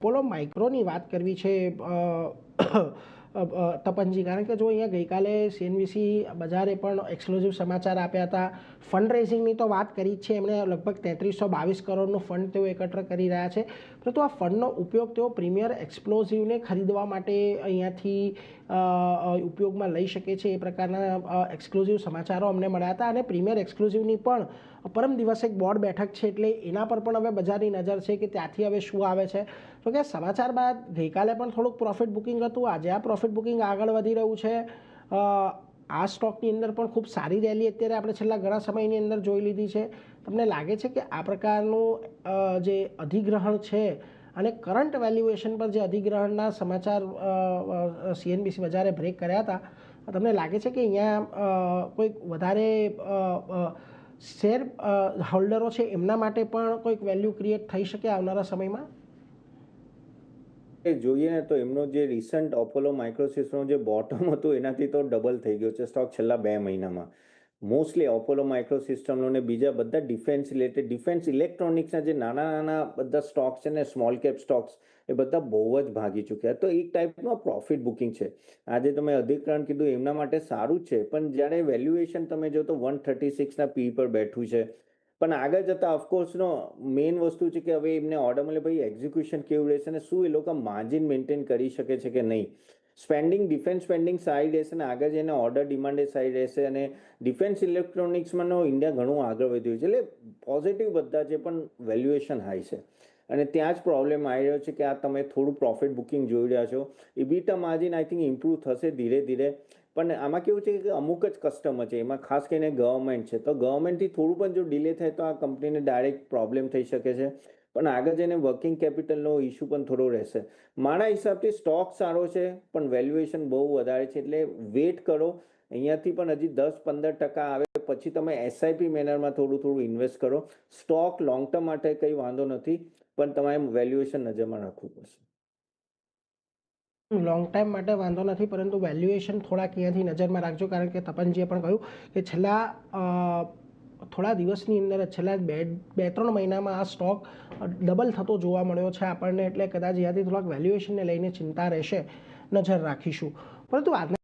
પોલો માઇક્રોની વાત કરવી છે તપનજી, કારણ કે જો અહીંયા ગઈકાલે સીએનબીસી બજારે પણ એક્સક્લુઝિવ સમાચાર આપ્યા હતા. ફંડ રેઝિંગની તો વાત કરી જ છે. એમણે લગભગ 3322 કરોડનું ફંડ તેઓ એકત્ર કરી રહ્યા છે. પરંતુ આ ફંડનો ઉપયોગ તેઓ પ્રીમિયર એક્સપ્લોઝિવને ખરીદવા માટે અહીંયાથી ઉપયોગમાં લઈ શકે છે, એ પ્રકારના એક્સક્લુઝિવ સમાચારો અમને મળ્યા હતા. અને પ્રીમિયર એક્સક્લુઝિવની પણ પરમ દિવસે એક બોર્ડ બેઠક છે, એટલે એના પર પણ હવે બજારની નજર છે કે ત્યાંથી હવે શું આવે છે. તો કે સમાચાર બાદ ગઈકાલે પણ થોડુંક પ્રોફિટ બુકિંગ હતું. આજે આ પ્રોફિટ બુકિંગ આગળ વધી રહ્યું છે. આ સ્ટોકની અંદર પણ ખૂબ સારી રેલી અત્યારે આપણે છેલ્લા ઘણા સમયની અંદર જોઈ લીધી છે. તમને લાગે છે કે આ પ્રકારનું જે અધિગ્રહણ છે અને કરંટ વેલ્યુએશન પર જે અધિગ્રહણના સમાચાર સીએનબીસી બજારે બ્રેક કર્યા હતા, તમને લાગે છે કે અહીંયા કોઈક વધારે શેર હોલ્ડરો છે એમના માટે પણ કોઈક વેલ્યુ ક્રિએટ થઈ શકે આવનારા સમયમાં? જોઈએ ને તો એમનો જે રિસન્ટ અપોલો માઇક્રોસિસ્ટમનો જે બોટમ હતું એનાથી તો ડબલ થઈ ગયો છે સ્ટોક છેલ્લા 2 મહિનામાં. મોસ્ટલી અપોલો માઇક્રોસિસ્ટમનો ને બીજા બધા ડિફેન્સ ઇલેક્ટ્રોનિક્સના જે નાના બધા સ્ટોક્સ છે ને, સ્મોલ કેપ સ્ટોક્સ, એ બધા બહુ જ ભાગી ચૂક્યા. તો એક ટાઈપનું પ્રોફિટ બુકિંગ છે. આજે તમે અધિકરણ કીધું એમના માટે સારું જ છે, પણ જ્યારે વેલ્યુએશન તમે જો તો 136ના પી પર બેઠું છે. પણ આગળ જતાં ઓફકોર્સનો મેઇન વસ્તુ છે કે હવે એમને ઓર્ડર મળે, ભાઈ એક્ઝિક્યુશન કેવું રહેશે અને શું એ લોકો માર્જિન મેન્ટેન કરી શકે છે કે નહીં. ડિફેન્સ સ્પેન્ડિંગ સારી રહેશે અને આગળ જઈને ઓર્ડર ડિમાન્ડ સારી રહેશે. અને ડિફેન્સ ઇલેક્ટ્રોનિક્સમાં ઇન્ડિયા ઘણું આગળ વધ્યું છે, એટલે પોઝિટિવ બધા છે, પણ વેલ્યુએશન હાઈ છે. અને ત્યાં જ પ્રોબ્લેમ આવી રહ્યો છે કે આ તમે થોડું પ્રોફિટ બુકિંગ જોઈ રહ્યા છો. ઇબીટા માર્જિન આઈ થિંક ઇમ્પ્રૂવ થશે ધીરે ધીરે. પણ આમાં કેવું છે કે અમુક જ કસ્ટમર છે, એમાં ખાસ કરીને ગવર્મેન્ટ છે. તો ગવર્મેન્ટથી થોડું પણ જો ડિલે થાય તો આ કંપનીને ડાયરેક્ટ પ્રોબ્લેમ થઈ શકે છે. પણ આગળ જઈને વર્કિંગ કેપિટલનો ઇસ્યુ પણ થોડો રહેશે. મારા હિસાબથી સ્ટોક સારો છે, પણ વેલ્યુએશન બહુ વધારે છે, એટલે વેઇટ કરો. અહીંયાથી પણ હજી 10-15% આવે પછી તમે એસઆઈપી મેનરમાં થોડું ઇન્વેસ્ટ કરો. સ્ટોક લોંગ ટર્મ માટે કંઈ વાંધો નથી, પણ તમારે વેલ્યુએશન નજરમાં રાખવું પડશે. લોંગ ટાઈમ માટે વાંધો નથી, પરંતુ વેલ્યુએશન થોડાક અહીંયાથી નજરમાં રાખજો, કારણ કે તપનજીએ પણ કહ્યું કે છેલ્લા થોડા દિવસની અંદર, છેલ્લા 2-3 મહિનામાં આ સ્ટોક ડબલ થતો જોવા મળ્યો છે આપણને. એટલે કદાચ અહીંયાથી થોડાક વેલ્યુએશનને લઈને ચિંતા રહેશે, નજર રાખીશું. પરંતુ આજના